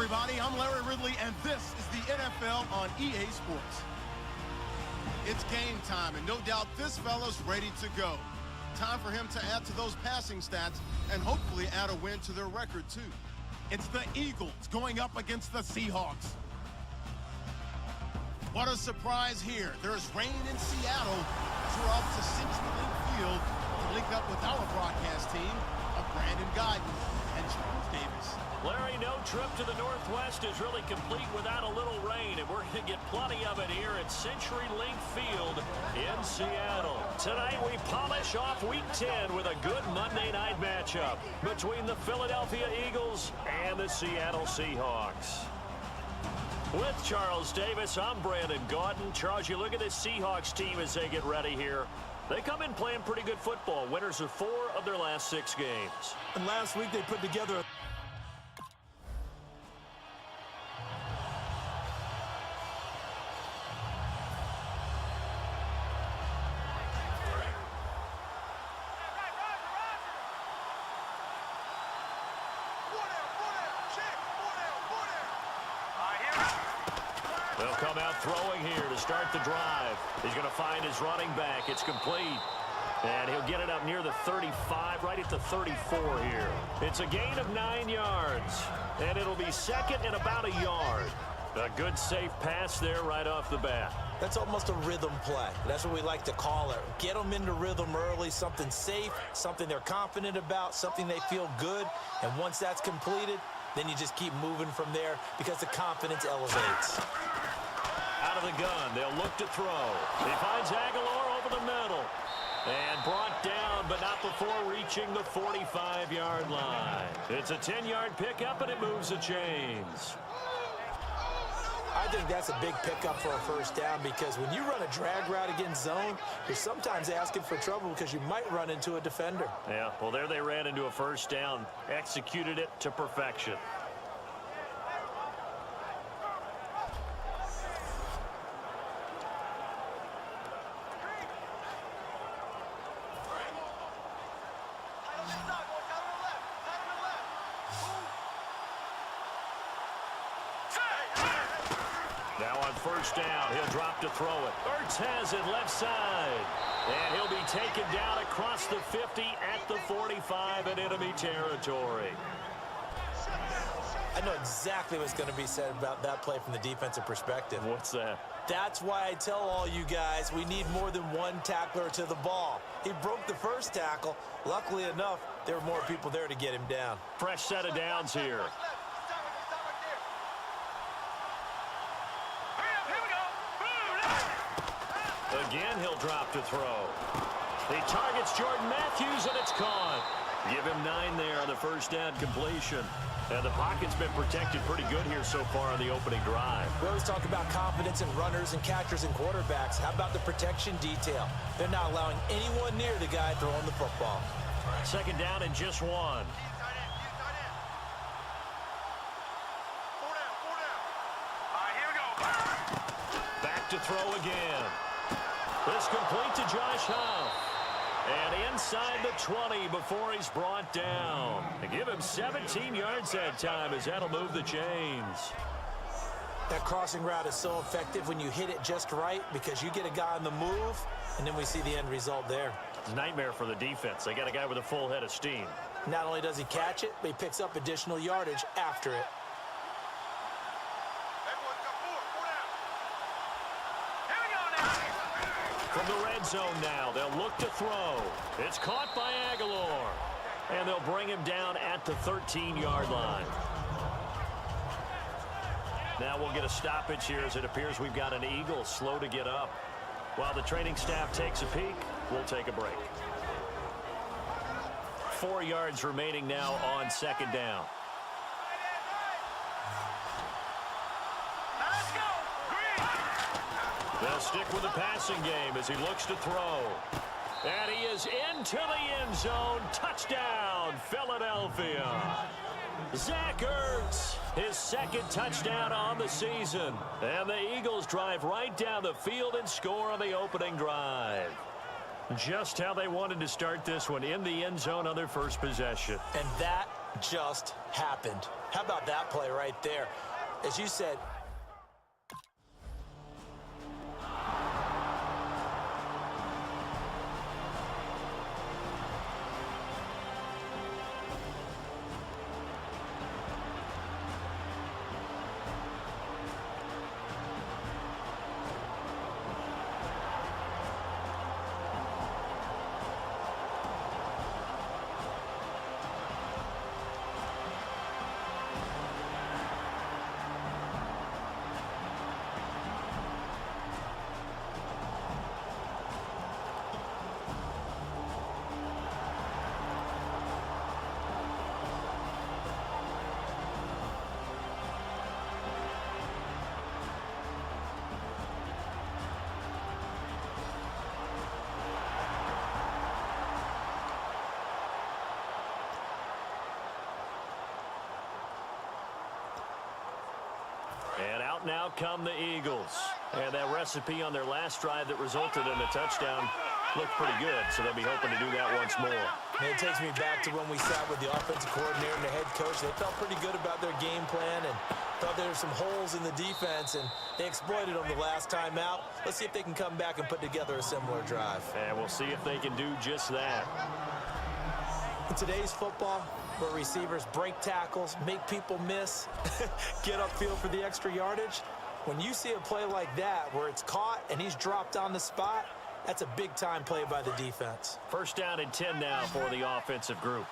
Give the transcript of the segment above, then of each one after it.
everybody. I'm Larry Ridley, and this is the NFL on EA Sports. It's game time, and no doubt this fella's ready to go. Time for him to add to those passing stats and hopefully add a win to their record, too. It's the Eagles going up against the Seahawks. What a surprise here. There's rain in Seattle as we're off to Century Link Field to link up with our broadcast team of Brandon Guyton and Charles Davis. Larry, no trip to the Northwest is really complete without a little rain, and we're going to get plenty of it here at Century Link Field in Seattle. Tonight we polish off Week 10 with a good Monday night matchup between the Philadelphia Eagles and the Seattle Seahawks. With Charles Davis, I'm Brandon Guyton. Charles, you look at this Seahawks team as they get ready here. They come in playing pretty good football. Winners of 4 of their last 6 games. And last week they put together They'll come out throwing here to start the drive. He's going to find his running back. It's complete. And he'll get it up near the 35, right at the 34 here. It's a gain of 9 yards. And it'll be second and about a yard. A good, safe pass there right off the bat. That's almost a rhythm play. That's what we like to call it. Get them into rhythm early, something safe, something they're confident about, something they feel good. And once that's completed, then you just keep moving from there because the confidence elevates. Out of the gun, they'll look to throw. He finds Aguilar over the middle. And brought down, but not before reaching the 45-yard line. It's a 10-yard pickup, and it moves the chains. I think that's a big pickup for a first down because when you run a drag route against zone, you're sometimes asking for trouble because you might run into a defender. Yeah, well, there they ran into a first down, executed it to perfection. Now on first down, he'll drop to throw it. Ertz has it left side. And he'll be taken down across the 50 at the 45 in enemy territory. I know exactly what's going to be said about that play from the defensive perspective. What's that? That's why I tell all you guys we need more than one tackler to the ball. He broke the first tackle. Luckily enough, there were more people there to get him down. Fresh set of downs here. Again, he'll drop to throw. He targets Jordan Matthews, and it's caught. Give him 9 there on the first down completion. And the pocket's been protected pretty good here so far on the opening drive. We always talk about confidence in runners and catchers and quarterbacks. How about the protection detail? They're not allowing anyone near the guy throwing the football. Second down and just 1. Back to throw again. This complete to Josh Huff. And inside the 20 before he's brought down. They give him 17 yards that time as that'll move the chains. That crossing route is so effective when you hit it just right because you get a guy on the move, and then we see the end result there. It's a nightmare for the defense. They got a guy with a full head of steam. Not only does he catch it, but he picks up additional yardage after it. From the red zone now, they'll look to throw. It's caught by Aguilar. And they'll bring him down at the 13-yard line. Now we'll get a stoppage here as it appears we've got an Eagle slow to get up. While the training staff takes a peek, we'll take a break. 4 yards remaining now on second down. They'll stick with the passing game as he looks to throw. And he is into the end zone. Touchdown, Philadelphia. Zach Ertz, his second touchdown on the season. And the Eagles drive right down the field and score on the opening drive. Just how they wanted to start this one, in the end zone on their first possession. And that just happened. How about that play right there? As you said, And out now come the Eagles. And that recipe on their last drive that resulted in a touchdown looked pretty good, so they'll be hoping to do that once more. And it takes me back to when we sat with the offensive coordinator and the head coach. They felt pretty good about their game plan and thought there were some holes in the defense, and they exploited them the last time out. Let's see if they can come back and put together a similar drive. And we'll see if they can do just that. In today's football, where receivers break tackles, make people miss, get upfield for the extra yardage, when you see a play like that where it's caught and he's dropped on the spot, that's a big-time play by the defense. First down and 10 now for the offensive group.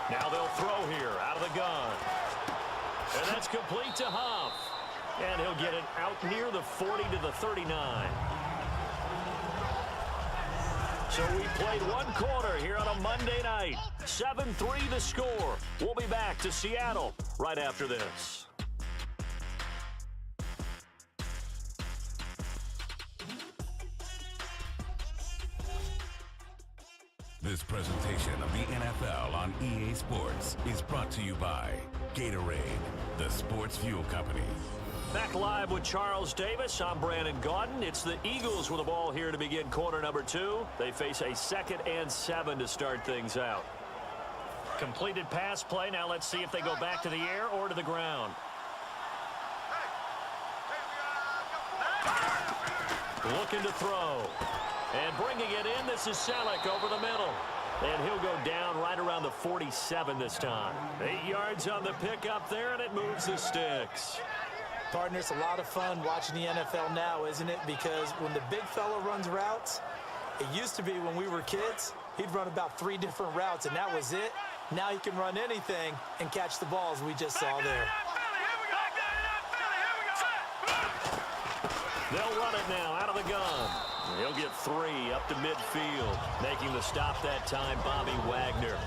Now they'll throw here out of the gun. And that's complete to Huff. And he'll get it out near the 40 to the 39. So we played one quarter here on a Monday night. 7-3 the score. We'll be back to Seattle right after this. This presentation of the NFL on EA Sports is brought to you by Gatorade, the sports fuel company. Back live with Charles Davis. I'm Brandon Gaudin. It's the Eagles with the ball here to begin quarter number 2. They face a 2nd and 7 to start things out. Completed pass play. Now let's see if they go back to the air or to the ground. Looking to throw. And bringing it in, this is Selleck over the middle. And he'll go down right around the 47 this time. 8 yards on the pickup there, and it moves the sticks. Partner, it's a lot of fun watching the NFL now, isn't it? Because when the big fella runs routes, it used to be when we were kids, he'd run about 3 different routes, and that was it. Now he can run anything and catch the balls we just saw there. They'll run it now out of the gun. He'll get 3 up to midfield. Making the stop that time, Bobby Wagner.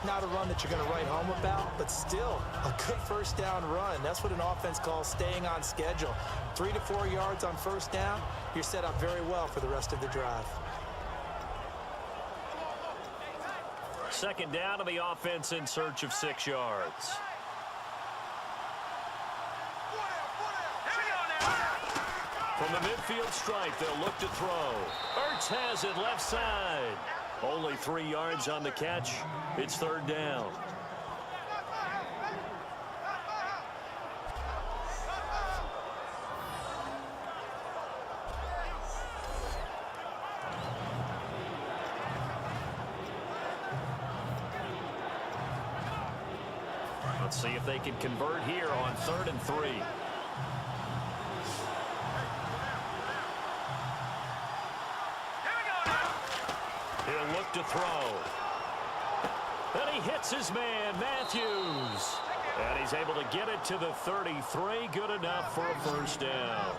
Not a run that you're going to write home about, but still a good first down run. That's what an offense calls staying on schedule. 3 to 4 yards on first down, you're set up very well for the rest of the drive. Second down to the offense in search of 6 yards. From the midfield stripe, they'll look to throw. Ertz has it left side. Only 3 yards on the catch. It's third down. Let's see if they can convert here on 3rd and 3. He'll look to throw. And he hits his man, Matthews. And he's able to get it to the 33. Good enough for a first down.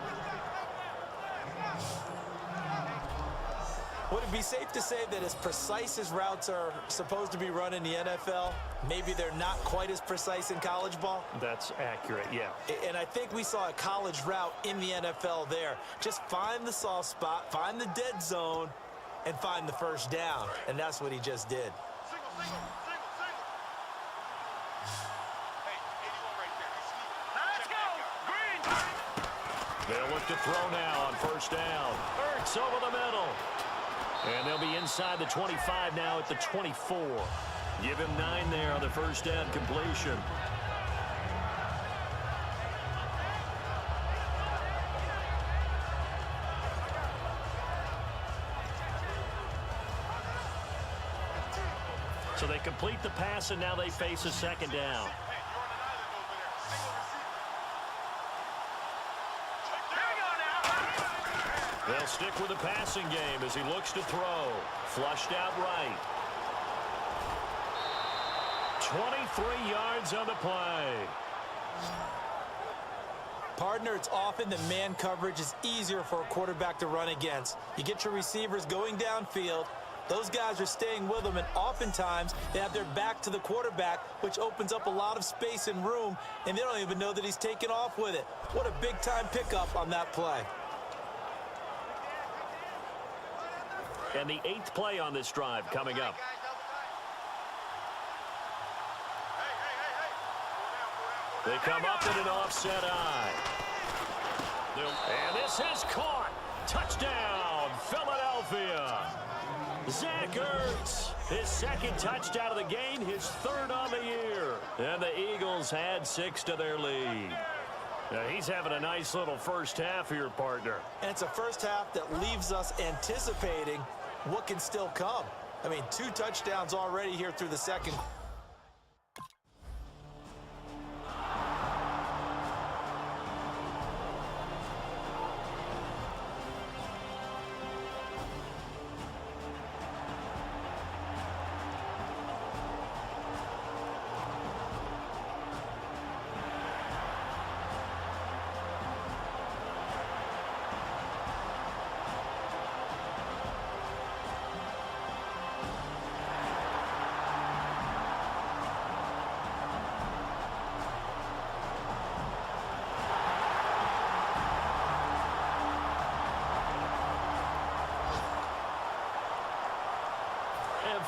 Would it be safe to say that as precise as routes are supposed to be run in the NFL, maybe they're not quite as precise in college ball? That's accurate, yeah. And I think we saw a college route in the NFL there. Just find the soft spot, find the dead zone, and find the first down. And that's what he just did. They'll look to throw now on first down. Ertz over the middle. And they'll be inside the 25 now at the 24. Give him 9 there on the first down completion. So they complete the pass, and now they face a second down. They'll stick with the passing game as he looks to throw. Flushed out right. 23 yards on the play. Partner, it's often that man coverage is easier for a quarterback to run against. You get your receivers going downfield. Those guys are staying with them, and oftentimes they have their back to the quarterback, which opens up a lot of space and room, and they don't even know that he's taken off with it. What a big-time pickup on that play. And the 8th play on this drive coming up. They come up in an offset eye. And this is caught. Touchdown, Philadelphia. Zach Ertz, his 2nd touchdown of the game, his 3rd on the year. And the Eagles add 6 to their lead. Now he's having a nice little first half here, partner. And it's a first half that leaves us anticipating what can still come. I mean, 2 touchdowns already here through the second.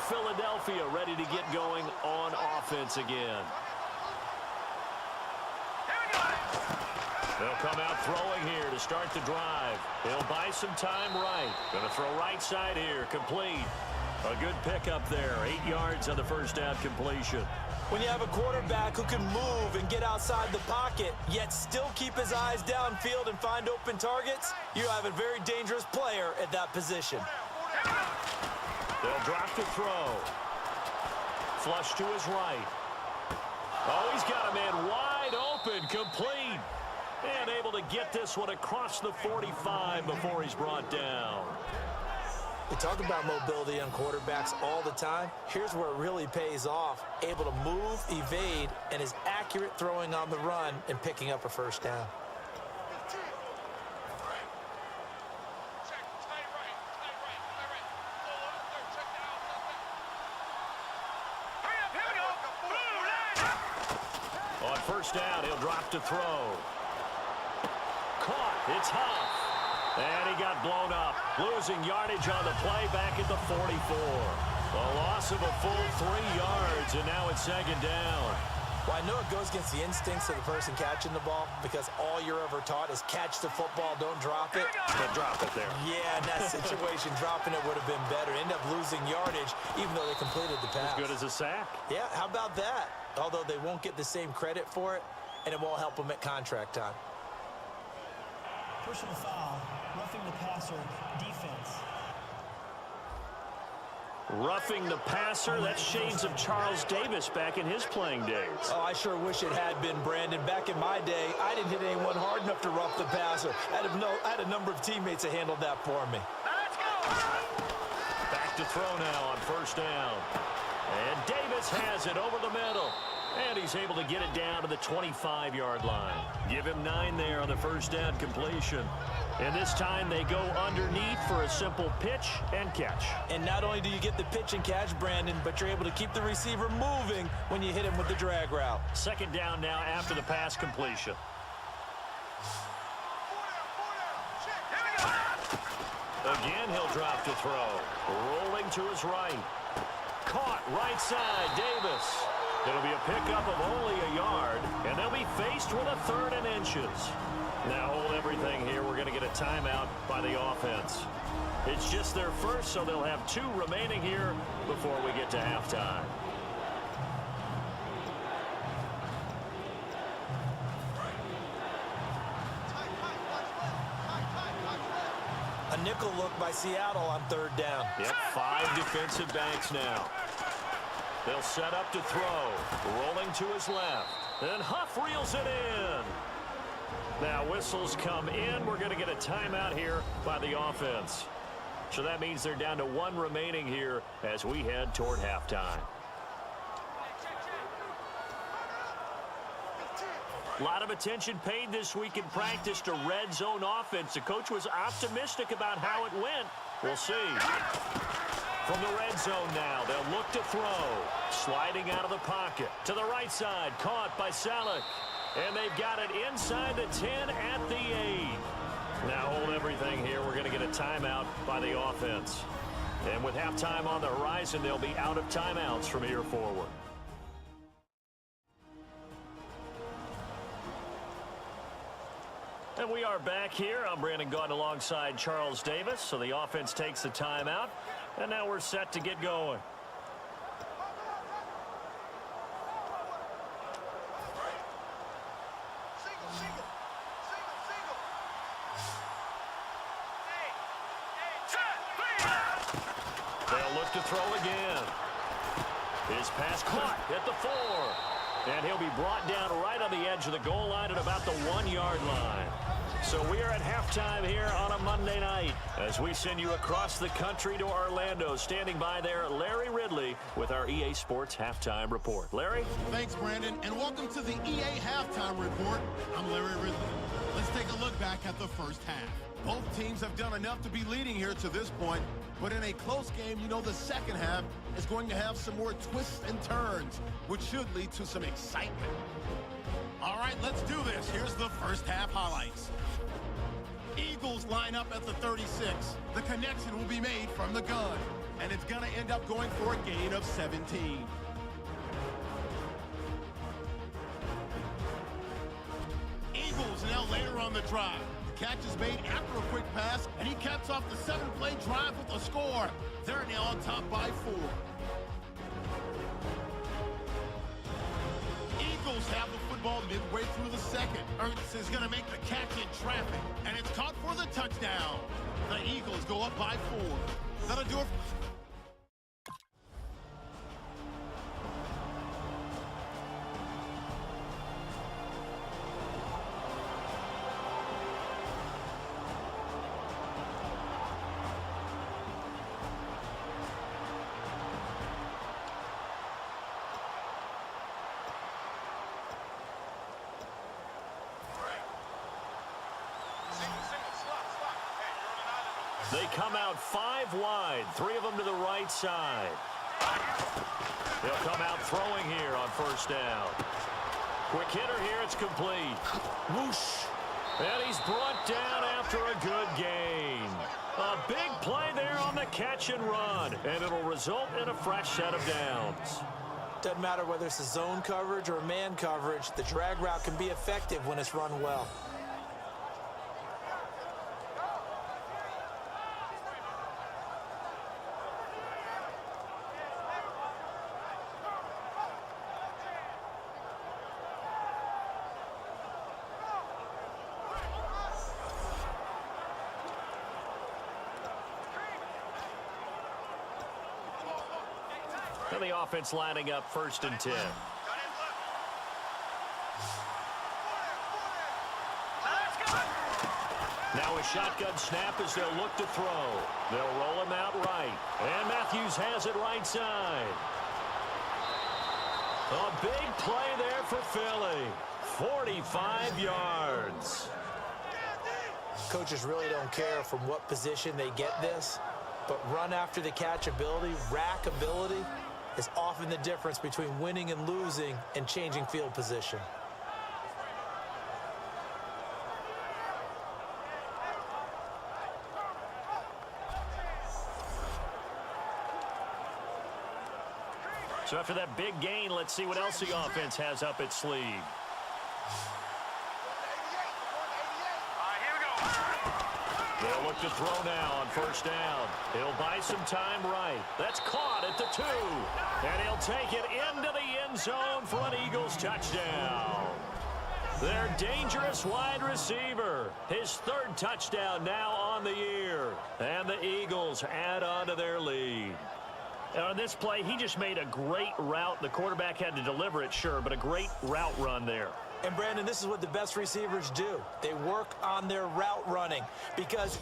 Philadelphia ready to get going on offense again. They'll come out throwing here to start the drive. He'll buy some time right. Going to throw right side here, complete. A good pickup there, 8 yards on the first down completion. When you have a quarterback who can move and get outside the pocket, yet still keep his eyes downfield and find open targets, you have a very dangerous player at that position. They'll drop to throw. Flush to his right. Oh, he's got a man wide open, complete. And able to get this one across the 45 before he's brought down. We talk about mobility on quarterbacks all the time. Here's where it really pays off. Able to move, evade, and is accurate throwing on the run and picking up a first down. On first down, he'll drop to throw. Caught. It's Huff. And he got blown up. Losing yardage on the play back at the 44. A loss of a full 3 yards, and now it's second down. Well, I know it goes against the instincts of the person catching the ball because all you're ever taught is catch the football, don't drop it. But drop it there. Yeah, in that situation, dropping it would have been better. End up losing yardage, even though they completed the pass. As good as a sack. Yeah, how about that? Although they won't get the same credit for it, and it won't help them at contract time. Personal foul, roughing the passer, defense. Roughing the passer, that's shades of Charles Davis back in his playing days. Oh, I sure wish it had been, Brandon. Back in my day, I didn't hit anyone hard enough to rough the passer. I had a number of teammates that handled that for me. Back to throw now on first down. And Davis has it over the middle. And he's able to get it down to the 25-yard line. Give him 9 there on the first down completion. And this time they go underneath for a simple pitch and catch. And not only do you get the pitch and catch, Brandon, but you're able to keep the receiver moving when you hit him with the drag route. Second down now after the pass completion. Again, he'll drop to throw. Rolling to his right. Caught right side, Davis. It'll be a pickup of only a yard, and they'll be faced with a 3rd and inches. Now hold everything here. We're going to get a timeout by the offense. It's just their first, so they'll have 2 remaining here before we get to halftime. A nickel look by Seattle on 3rd down. Yep, 5 defensive backs now. They'll set up to throw. Rolling to his left. And Huff reels it in. Now whistles come in. We're going to get a timeout here by the offense. So that means they're down to 1 remaining here as we head toward halftime. A lot of attention paid this week in practice to red zone offense. The coach was optimistic about how it went. We'll see. From the red zone now, they'll look to throw. Sliding out of the pocket. To the right side, caught by Salek. And they've got it inside the 10 at the 8. Now hold everything here. We're going to get a timeout by the offense. And with halftime on the horizon, they'll be out of timeouts from here forward. And we are back here. I'm Brandon Gaudin alongside Charles Davis. So the offense takes the timeout. And now we're set to get going. They'll look to throw again. His pass caught at the 4. And he'll be brought down right on the edge of the goal line at about the 1-yard line. So we are at halftime here on a Monday night as we send you across the country to Orlando. Standing by there, Larry Ridley with our EA Sports Halftime Report. Larry? Thanks, Brandon, and welcome to the EA Halftime Report. I'm Larry Ridley. Let's take a look back at the first half. Both teams have done enough to be leading here to this point, but in a close game, you know the second half is going to have some more twists and turns, which should lead to some excitement. All right, let's do this. Here's the first half highlights. Eagles line up at the 36. The connection will be made from the gun, and it's going to end up going for a gain of 17. Eagles now later on the drive. The catch is made after a quick pass, and he caps off the 7-play drive with a score. They're now on top by 4. Eagles have the football midway through the second. Ertz is going to make the catch in traffic, and it's caught for the touchdown. The Eagles go up by 4. That'll do it. They come out 5 wide, 3 of them to the right side. They'll come out throwing here on first down. Quick hitter here, it's complete. Whoosh. And he's brought down after a good gain. A big play there on the catch and run, and it'll result in a fresh set of downs. Doesn't matter whether it's a zone coverage or man coverage, the drag route can be effective when it's run well. And the offense lining up 1st and 10. Now a shotgun snap as they'll look to throw. They'll roll him out right. And Matthews has it right side. A big play there for Philly. 45 yards. Coaches really don't care from what position they get this, but run after the catch ability, rack ability, is often the difference between winning and losing and changing field position. So after that big gain, let's see what else the offense has up its sleeve. They'll look to throw now on first down. He'll buy some time right. That's caught at the 2. And he'll take it into the end zone for an Eagles touchdown. Their dangerous wide receiver. His 3rd touchdown now on the year. And the Eagles add on to their lead. And on this play, he just made a great route. The quarterback had to deliver it, sure, but a great route run there. And, Brandon, this is what the best receivers do. They work on their route running because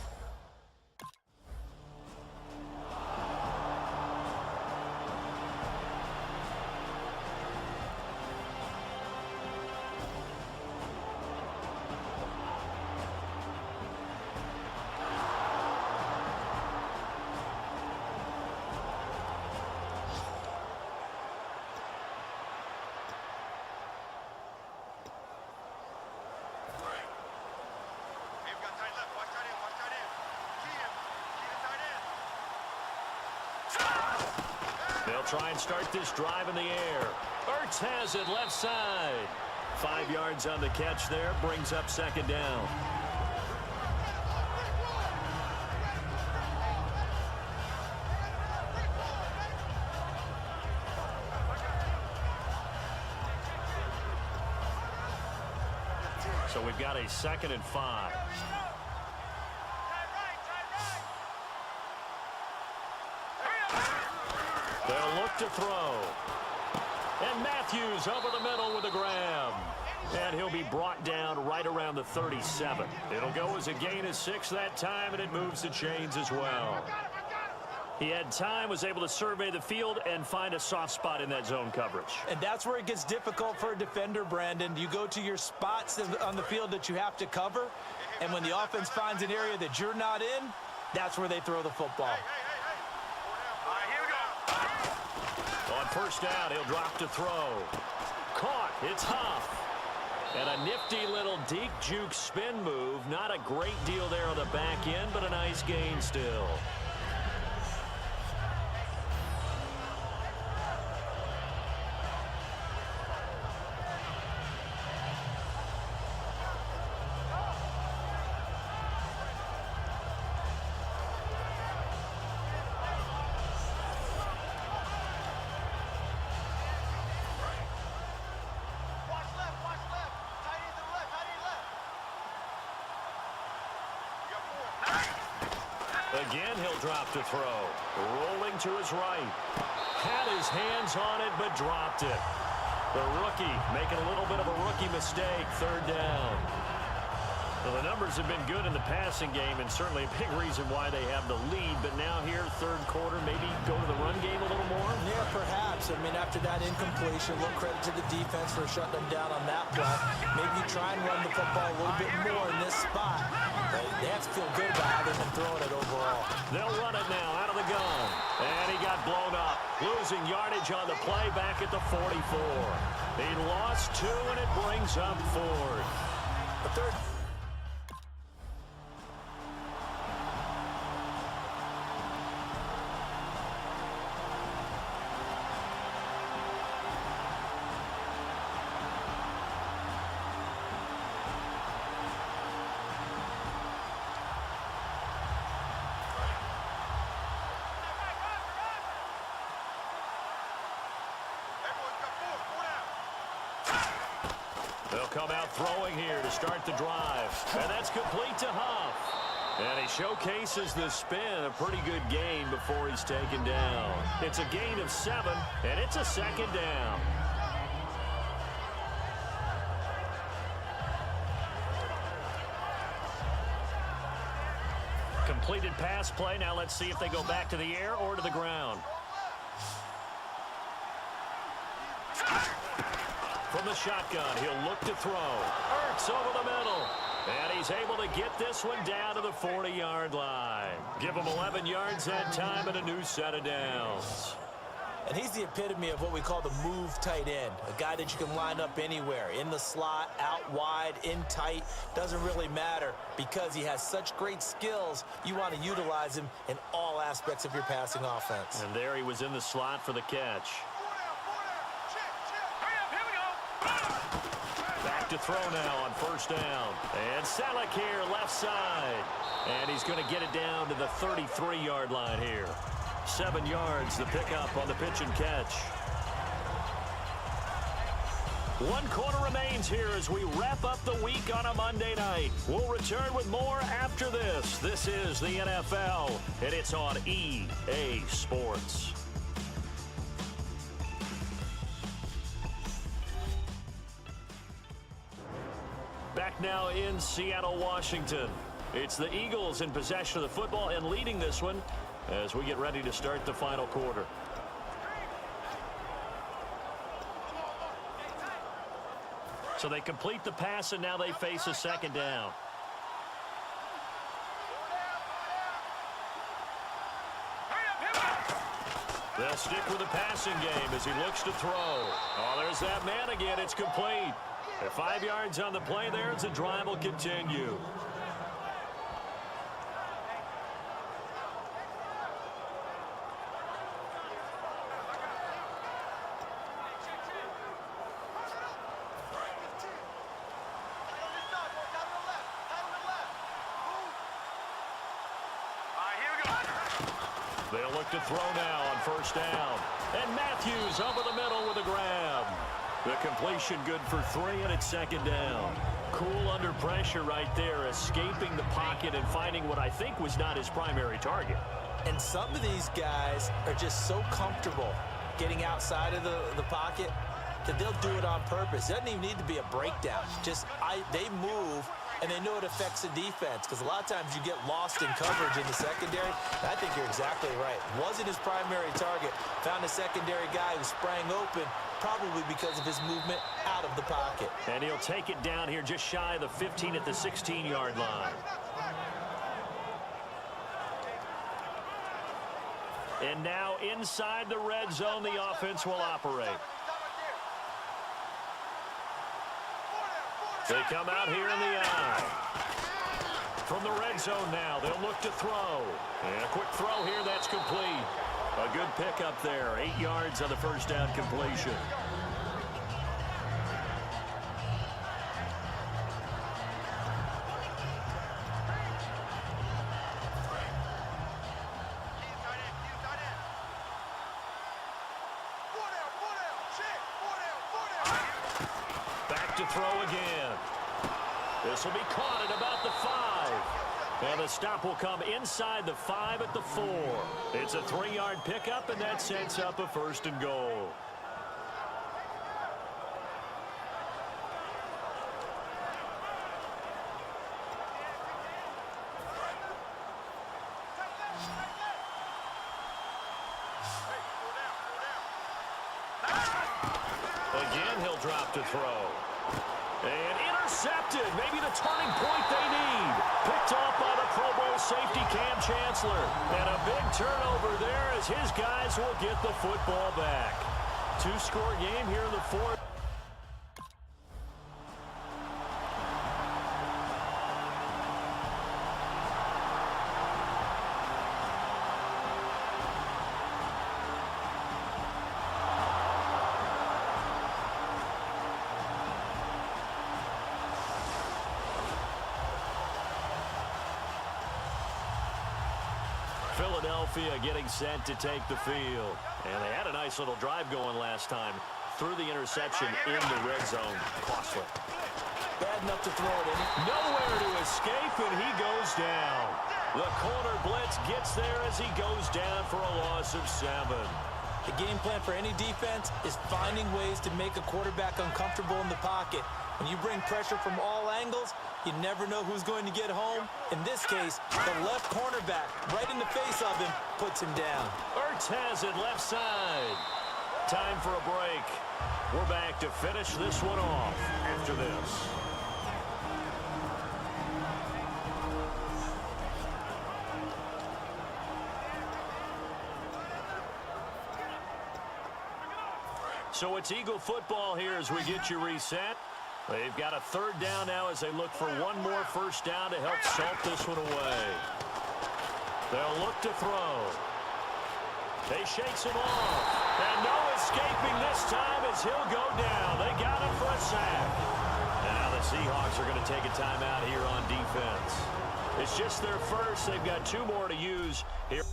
they'll try and start this drive in the air. Ertz has it left side. 5 yards on the catch there, brings up 2nd down. So we've got a 2nd and 5. They'll look to throw. And Matthews over the middle with a grab. And he'll be brought down right around the 37. It'll go as a gain of 6 that time, and it moves the chains as well. He had time, was able to survey the field and find a soft spot in that zone coverage. And that's where it gets difficult for a defender, Brandon. You go to your spots on the field that you have to cover, and when the offense finds an area that you're not in, that's where they throw the football. On first down, he'll drop to throw. Caught. It's Huff. And a nifty little deep juke spin move. Not a great deal there on the back end, but a nice gain still. Again, he'll drop to throw. Rolling to his right. Had his hands on it, but dropped it. The rookie making a little bit of a rookie mistake. 3rd down. Well, the numbers have been good in the passing game, and certainly a big reason why they have the lead. But now here, 3rd quarter, maybe go to the run game a little more? Yeah, perhaps. I mean, after that incompletion, a little credit to the defense for shutting them down on that play. Maybe you try and run the football a little bit more in this spot. They have to feel good about how they've been throwing it overall. They'll run it now out of the gun. And he got blown up. Losing yardage on the play back at the 44. He lost 2, and it brings up 4th. The 3rd. They'll come out throwing here to start the drive. And that's complete to Huff. And he showcases the spin. A pretty good gain before he's taken down. It's a gain of 7, and it's a 2nd down. Completed pass play. Now let's see if they go back to the air or to the ground. From the shotgun, he'll look to throw. Ertz over the middle. And he's able to get this one down to the 40-yard line. Give him 11 yards that time and a new set of downs. And he's the epitome of what we call the move tight end. A guy that you can line up anywhere. In the slot, out wide, in tight. Doesn't really matter because he has such great skills. You want to utilize him in all aspects of your passing offense. And there he was in the slot for the catch. Back to throw now on first down. And Selleck here, left side. And he's going to get it down to the 33-yard line here. 7 yards, the pickup on the pitch and catch. 1 quarter remains here as we wrap up the week on a Monday night. We'll return with more after this. This is the NFL, and it's on EA Sports. Back now in Seattle, Washington. It's the Eagles in possession of the football and leading this one as we get ready to start the final quarter. So they complete the pass, and now they face a second down. They'll stick with the passing game as he looks to throw. Oh, there's that man again. It's complete. 5 yards on the play there as the drive will continue. They'll look to throw now on first down. And Matthews over the middle with a grab. The completion good for 3, and it's second down. Cool under pressure right there, escaping the pocket and finding what I think was not his primary target. And some of these guys are just so comfortable getting outside of the pocket that they'll do it on purpose. It doesn't even need to be a breakdown. They move, and they know it affects the defense because a lot of times you get lost in coverage in the secondary. And I think you're exactly right. Wasn't his primary target. Found a secondary guy who sprang open, probably because of his movement out of the pocket. And he'll take it down here just shy of the 15 at the 16-yard line. And now inside the red zone, the offense will operate. They come out here in the eye. From the red zone now, they'll look to throw. And a quick throw here, that's complete. A good pickup there, 8 yards on the first down completion. Back to throw again. This will be caught at about the 5. And the stop will come inside the 5 at the 4. It's a 3-yard pickup, and that sets up a first and goal. Again, he'll drop to throw. And intercepted. Maybe the turning point they need. Picked off by the Pro Bowl safety Cam Chancellor. And a big turnover there as his guys will get the football back. 2-score game here in the 4th. Philadelphia getting set to take the field. And they had a nice little drive going last time. Through the interception in the red zone. Costly. Bad enough to throw it in. Nowhere to escape, and he goes down. The corner blitz gets there as he goes down for a loss of 7. The game plan for any defense is finding ways to make a quarterback uncomfortable in the pocket. When you bring pressure from all angles, you never know who's going to get home. In this case, the left cornerback, right in the face of him, puts him down. Ertz has it left side. Time for a break. We're back to finish this one off after this. So it's Eagle football here as we get you reset. They've got a 3rd down now as they look for one more first down to help salt this one away. They'll look to throw. They shakes him off. And no escaping this time as he'll go down. They got him for a sack. And now the Seahawks are going to take a timeout here on defense. It's just their first. They've got 2 more to use here.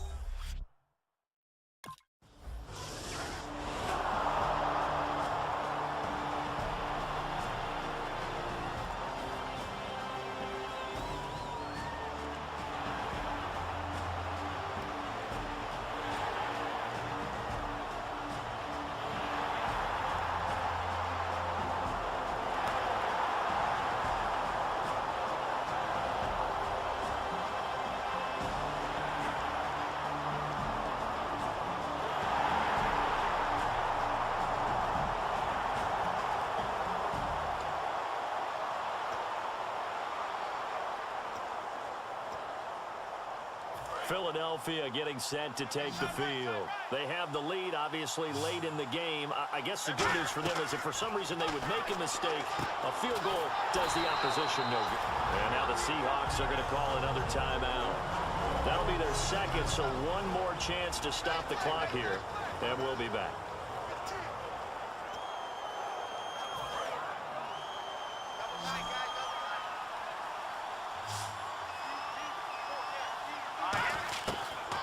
Philadelphia getting set to take the field. They have the lead, obviously, late in the game. I guess the good news for them is if for some reason they would make a mistake, a field goal does the opposition no good. And now the Seahawks are going to call another timeout. That'll be their second, so one more chance to stop the clock here, and we'll be back.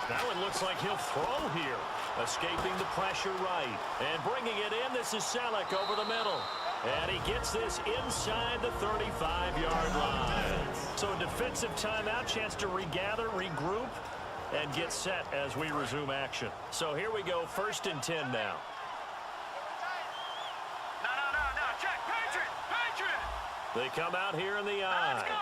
Now it looks like he'll throw here. Escaping the pressure right. And bringing it in, this is Selleck over the middle. And he gets this inside the 35-yard line. So a defensive timeout, chance to regather, regroup, and get set as we resume action. So here we go, 1st and 10 now. No, check, Patriot! They come out here in the eye. Let's go!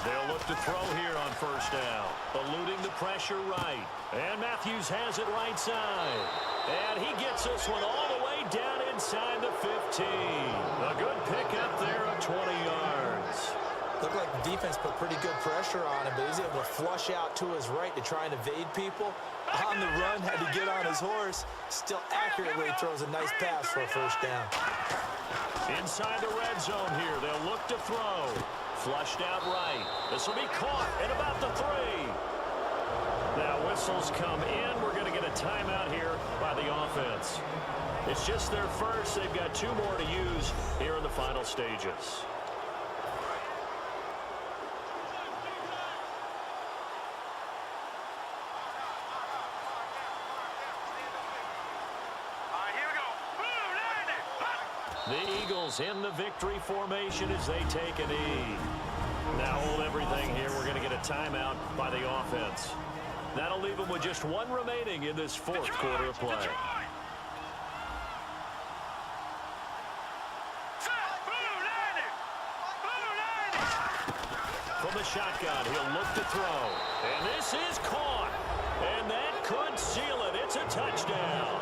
They'll look to throw here on 1st down. Eluding the pressure right. And Matthews has it right side. And he gets this one all the way down inside the 15. A good pickup there of 20 yards. Looked like the defense put pretty good pressure on him, but he's able to flush out to his right to try and evade people. On the run, had to get on his horse. Still accurately throws a nice pass for a 1st down. Inside the red zone here. They'll look to throw. Flushed out right. This will be caught at about the 3. Now whistles come in. We're going to get a timeout here by the offense. It's just their first. They've got 2 more to use here in the final stages. The Eagles in the victory formation as they take a knee. Now hold everything here. We're going to get a timeout by the offense. That'll leave them with just 1 remaining in this 4th quarter of play. From the shotgun, he'll look to throw. And this is caught. And that could seal it. It's a touchdown.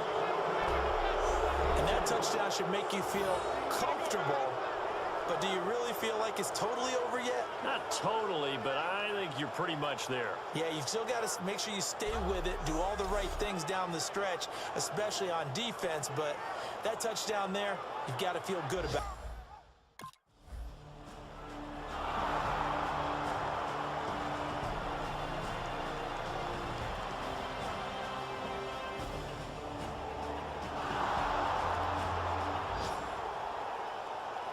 And that touchdown should make you feel comfortable. But do you really feel like it's totally over yet? Not totally, but I think you're pretty much there. Yeah, you've still got to make sure you stay with it, do all the right things down the stretch, especially on defense. But that touchdown there, you've got to feel good about.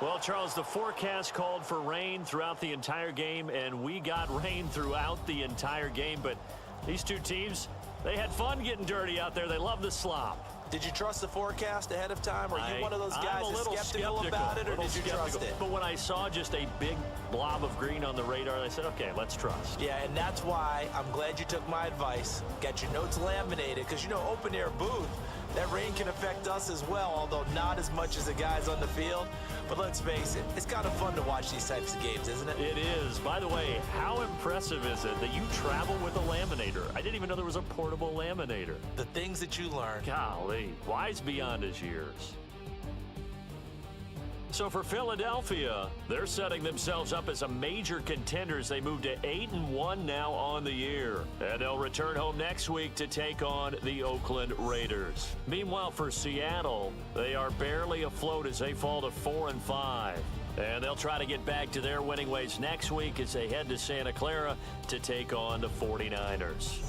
Well, Charles, the forecast called for rain throughout the entire game, and we got rain throughout the entire game. But these 2 teams, they had fun getting dirty out there. They love the slop. Did you trust the forecast ahead of time? Are you one of those guys that's skeptical about it, or did you trust it? But when I saw just a big blob of green on the radar, I said, okay, let's trust. Yeah, and that's why I'm glad you took my advice. Got your notes laminated, because, you know, open-air booth, that rain can affect us as well, although not as much as the guys on the field. But let's face it, it's kind of fun to watch these types of games, isn't it? It is. By the way, how impressive is it that you travel with a laminator? I didn't even know there was a portable laminator. The things that you learn. Golly, wise beyond his years. So for Philadelphia, they're setting themselves up as a major contender as they move to 8-1 now on the year. And they'll return home next week to take on the Oakland Raiders. Meanwhile, for Seattle, they are barely afloat as they fall to 4-5. And they'll try to get back to their winning ways next week as they head to Santa Clara to take on the 49ers.